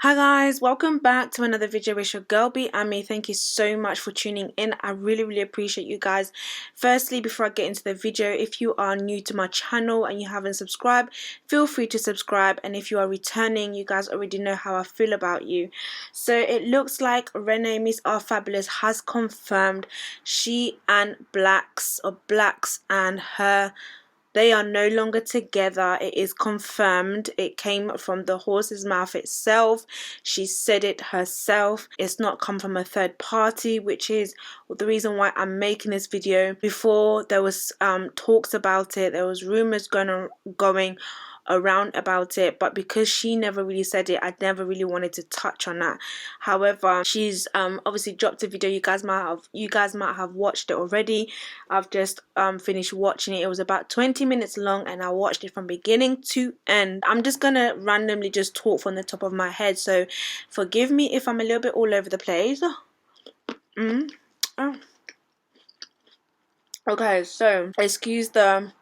Hi guys, welcome back to another video with your girl B Amy. Thank you so much for tuning in. I really appreciate you guys. Firstly, before I get into the video, if you are new to my channel and you haven't subscribed, feel free to subscribe, and if you are returning, you guys already know how I feel about you. So it looks like Renee, Miss RFabulous, has confirmed she and Blacks and her, they are no longer together. It is confirmed. It came from the horse's mouth itself. She said it herself. It's not come from a third party, which is the reason why I'm making this video. Before, there was talks about it. There was rumors going around about it, but because she never really said it, I never really wanted to touch on that. However, she's obviously dropped a video. You guys might have watched it already. I've just finished watching it. It was about 20 minutes long and I watched it from beginning to end. I'm just gonna randomly just talk from the top of my head, so forgive me if I'm a little bit all over the place. Okay, so excuse the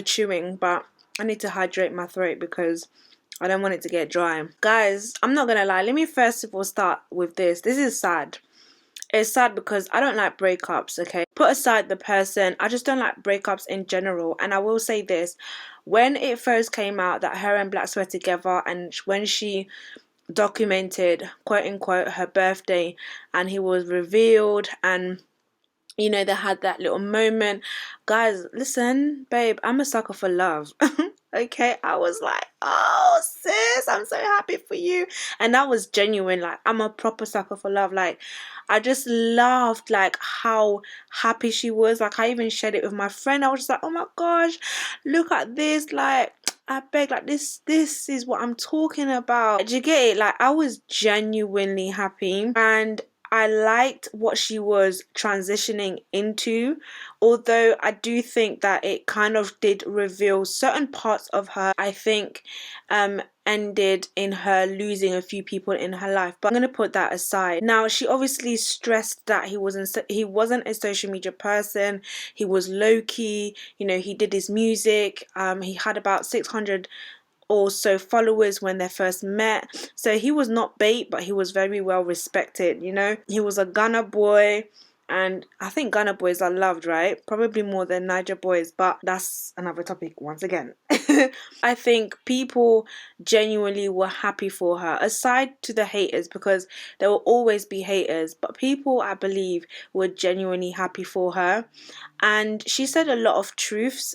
chewing, but I need to hydrate my throat because I don't want it to get dry. Guys, I'm not gonna lie, let me first of all start with this. This is sad. It's sad because I don't like breakups, okay? Put aside the person, I just don't like breakups in general. And I will say this, when it first came out that her and Blacks were together, and when she documented, quote unquote, her birthday, and he was revealed, and you know, they had that little moment. Guys, listen, babe, I'm a sucker for love. Okay, I was like, oh sis, I'm so happy for you. And that was genuine. Like, I'm a proper sucker for love. Like, I just loved like how happy she was. Like, I even shared it with my friend. I was just like, oh my gosh, look at this. Like, I beg, like this is what I'm talking about. Do you get it? Like, I was genuinely happy, and I liked what she was transitioning into, although I do think that it kind of did reveal certain parts of her, I think, ended in her losing a few people in her life. But I'm going to put that aside. Now, she obviously stressed that he wasn't a social media person. He was low-key, you know, he did his music. He had about 600 or so followers when they first met, so he was not bait, but he was very well respected. You know, he was a Ghana boy, and I think Ghana boys are loved, right? Probably more than Niger boys, but that's another topic once again. I think people genuinely were happy for her, aside to the haters, because there will always be haters, but people, I believe, were genuinely happy for her. And she said a lot of truths,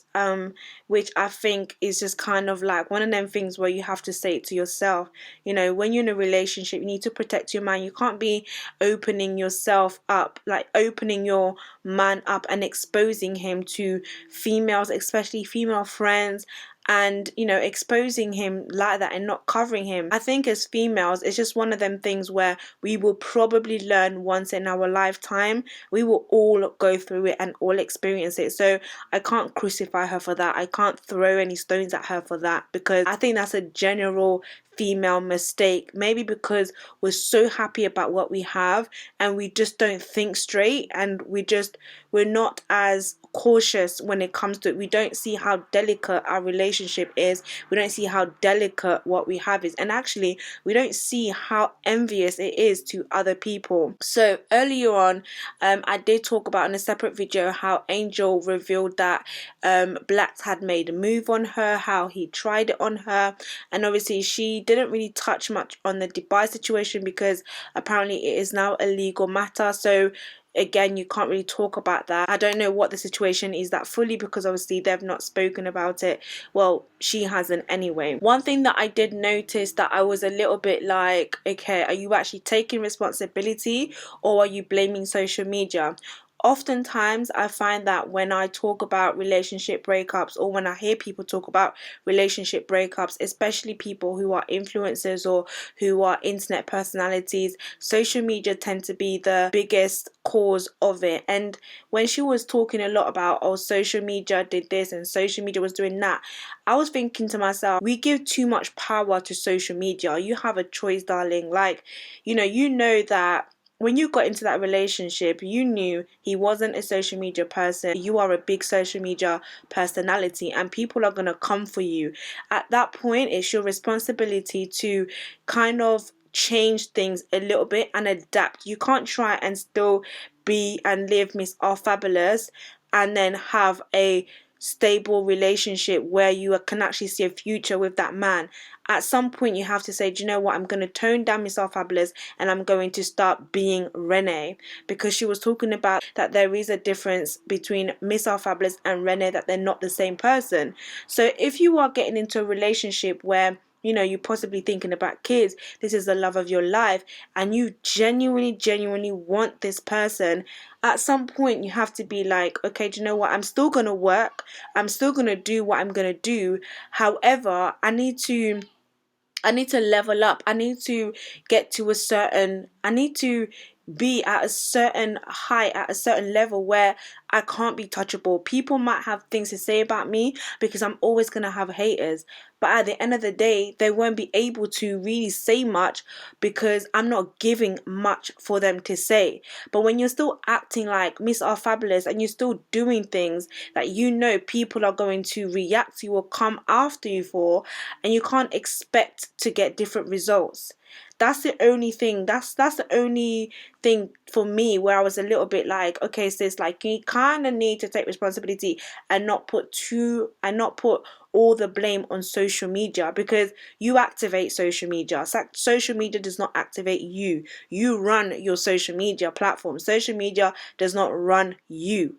which I think is just kind of like one of them things where you have to say it to yourself. You know, when you're in a relationship, you need to protect your man. You can't be opening yourself up, like opening your man up and exposing him to females, especially female friends, and you know, exposing him like that and not covering him. I think as females, it's just one of them things where we will probably learn once in our lifetime. We will all go through it and all experience it, so I can't crucify her for that. I can't throw any stones at her for that, because I think that's a general female mistake. Maybe because we're so happy about what we have and we just don't think straight, and we're not as cautious when it comes to it. We don't see how delicate our relationship is. We don't see how delicate what we have is, and actually we don't see how envious it is to other people. So earlier on, I did talk about in a separate video how Angel revealed that Blacks had made a move on her, how he tried it on her, and obviously she didn't really touch much on the Dubai situation because apparently it is now a legal matter. So again, you can't really talk about that. I don't know what the situation is that fully, because obviously they've not spoken about it. Well, she hasn't anyway. One thing that I did notice that I was a little bit like, okay, are you actually taking responsibility or are you blaming social media? Oftentimes I find that when I talk about relationship breakups, or when I hear people talk about relationship breakups, especially people who are influencers or who are internet personalities, social media tend to be the biggest cause of it. And when she was talking a lot about, oh, social media did this and social media was doing that, I was thinking to myself, we give too much power to social media. You have a choice, darling. Like, you know that when you got into that relationship, you knew he wasn't a social media person. You are a big social media personality, and people are going to come for you. At that point, it's your responsibility to kind of change things a little bit and adapt. You can't try and still be and live Miss RFabulous and then have a stable relationship where you can actually see a future with that man. At some point you have to say, do you know what, I'm going to tone down Miss RFabulous and I'm going to start being Renee, because she was talking about that there is a difference between Miss RFabulous and Renee, that they're not the same person. So if you are getting into a relationship where, you know, you're possibly thinking about kids, this is the love of your life, and you genuinely want this person, at some point you have to be like, okay, do you know what, I'm still gonna work, I'm still gonna do what I'm gonna do. However, I need to level up. I need to get to I need to be at a certain height, at a certain level where I can't be touchable. People might have things to say about me because I'm always going to have haters. But at the end of the day, they won't be able to really say much because I'm not giving much for them to say. But when you're still acting like Miss RFabulous and you're still doing things that you know people are going to react to you or come after you for, and you can't expect to get different results. That's the only thing. That's the only thing for me where I was a little bit like, okay, sis, like you kind of need to take responsibility and not put all the blame on social media, because you activate social media. Social media does not activate you. You run your social media platform. Social media does not run you.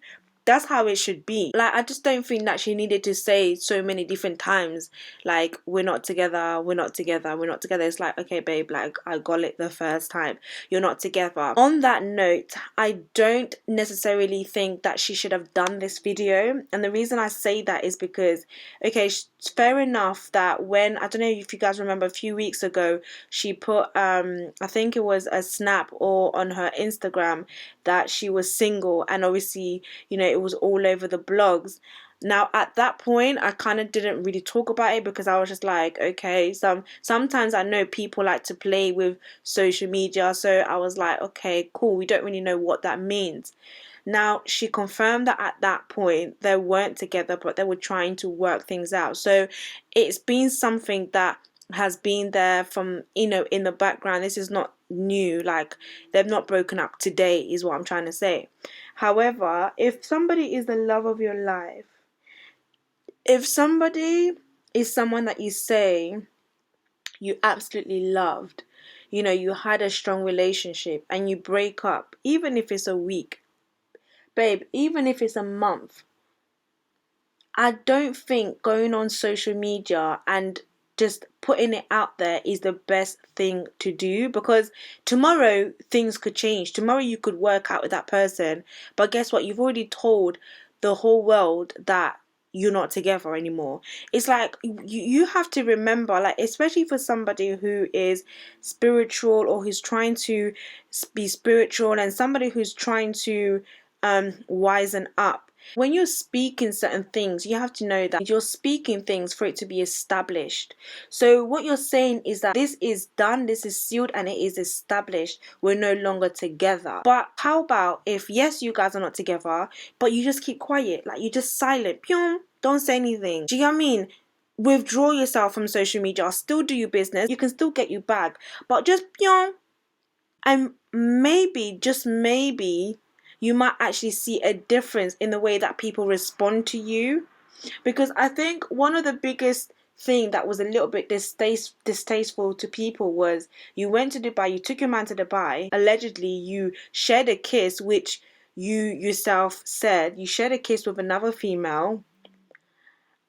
That's how it should be. Like, I just don't think that she needed to say so many different times, like, we're not together, we're not together, we're not together. It's like, okay, babe, like, I got it the first time. You're not together. On that note, I don't necessarily think that she should have done this video. And the reason I say that is because, okay, it's fair enough that when, I don't know if you guys remember, a few weeks ago, she put, I think it was a snap or on her Instagram that she was single, and obviously, you know, it was all over the blogs. Now at that point I kind of didn't really talk about it because I was just like, okay, sometimes I know people like to play with social media, so I was like, okay, cool, we don't really know what that means. Now she confirmed that at that point they weren't together, but they were trying to work things out. So it's been something that has been there from, you know, in the background. This is not new. Like, they've not broken up today is what I'm trying to say. However, if somebody is the love of your life, if somebody is someone that you say you absolutely loved, you know, you had a strong relationship and you break up, even if it's a week, babe, even if it's a month, I don't think going on social media and just putting it out there is the best thing to do, because tomorrow things could change. Tomorrow you could work out with that person, but guess what? You've already told the whole world that you're not together anymore. It's like you have to remember, like, especially for somebody who is spiritual or who's trying to be spiritual, and somebody who's trying to wisen up. When you're speaking certain things, you have to know that you're speaking things for it to be established. So what you're saying is that this is done, this is sealed, and it is established. We're no longer together. But how about if, yes, you guys are not together, but you just keep quiet, like you're just silent, don't say anything. Do you know what I mean? Withdraw yourself from social media, still do your business, you can still get your bag, but just and maybe, just maybe, you might actually see a difference in the way that people respond to you. Because I think one of the biggest thing that was a little bit distasteful to people was, you went to Dubai, you took your man to Dubai, allegedly you shared a kiss, which you yourself said you shared a kiss with another female,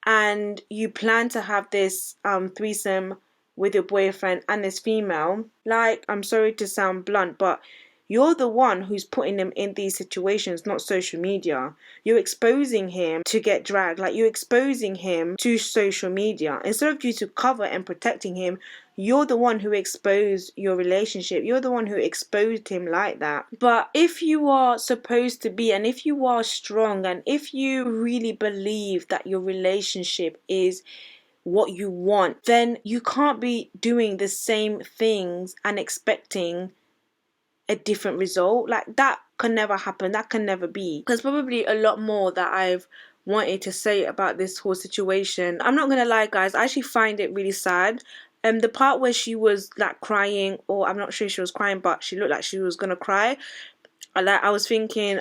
and you plan to have this threesome with your boyfriend and this female. Like, I'm sorry to sound blunt, but you're the one who's putting him in these situations, not social media. You're exposing him to get dragged. Like, you're exposing him to social media. Instead of you to cover and protecting him, you're the one who exposed your relationship. You're the one who exposed him like that. But if you are supposed to be, and if you are strong, and if you really believe that your relationship is what you want, then you can't be doing the same things and expecting a different result. Like, that can never happen. That can never be. There's probably a lot more that I've wanted to say about this whole situation. I'm not gonna lie, guys, I actually find it really sad The part where she was like crying, or I'm not sure she was crying, but she looked like she was gonna cry. I was thinking,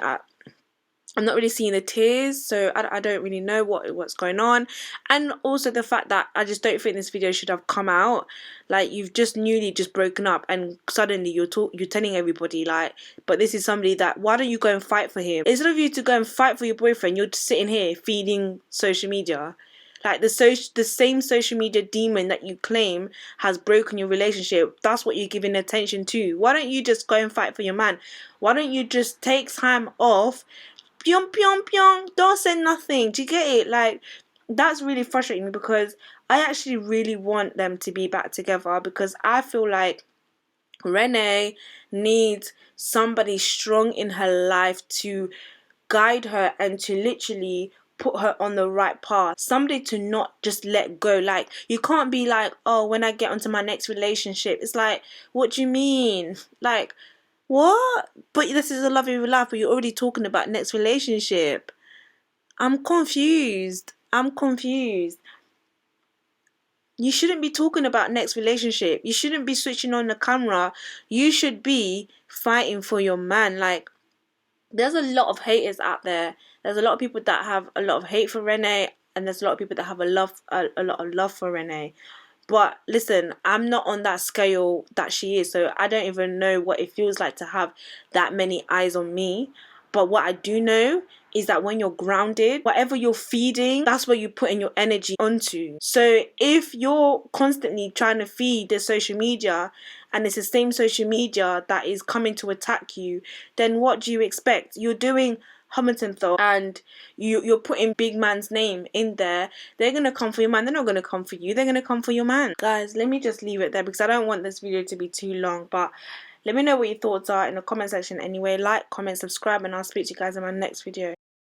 I'm not really seeing the tears, so I don't really know what's going on. And also the fact that I just don't think this video should have come out. Like, you've just newly just broken up, and suddenly you're telling everybody, like, but this is somebody that, why don't you go and fight for him? Instead of you to go and fight for your boyfriend, you're just sitting here feeding social media. Like, the same social media demon that you claim has broken your relationship, that's what you're giving attention to. Why don't you just go and fight for your man? Why don't you just take time off? Pyong, pyong, pyong. Don't say nothing. Do you get it? Like, that's really frustrating me, because I actually really want them to be back together, because I feel like Renee needs somebody strong in her life to guide her and to literally put her on the right path. Somebody to not just let go. Like, you can't be like, oh, when I get onto my next relationship. It's like, what do you mean? Like, what? But this is a love of your life, but you're already talking about next relationship. I'm confused. You shouldn't be talking about next relationship. You shouldn't be switching on the camera. You should be fighting for your man. Like, there's a lot of haters out there. There's a lot of people that have a lot of hate for Renee, and there's a lot of people that have a lot of love for Renee. But listen, I'm not on that scale that she is, so I don't even know what it feels like to have that many eyes on me. But what I do know is that when you're grounded, whatever you're feeding, that's what you're putting your energy onto. So if you're constantly trying to feed the social media, and it's the same social media that is coming to attack you, then what do you expect? You're doing Hamilton though, and you're putting big man's name in there. They're gonna come for your man. They're not gonna come for you. They're gonna come for your man. Guys, let me just leave it there, because I don't want this video to be too long. But let me know what your thoughts are in the comment section anyway. Like, comment, subscribe, and I'll speak to you guys in my next video.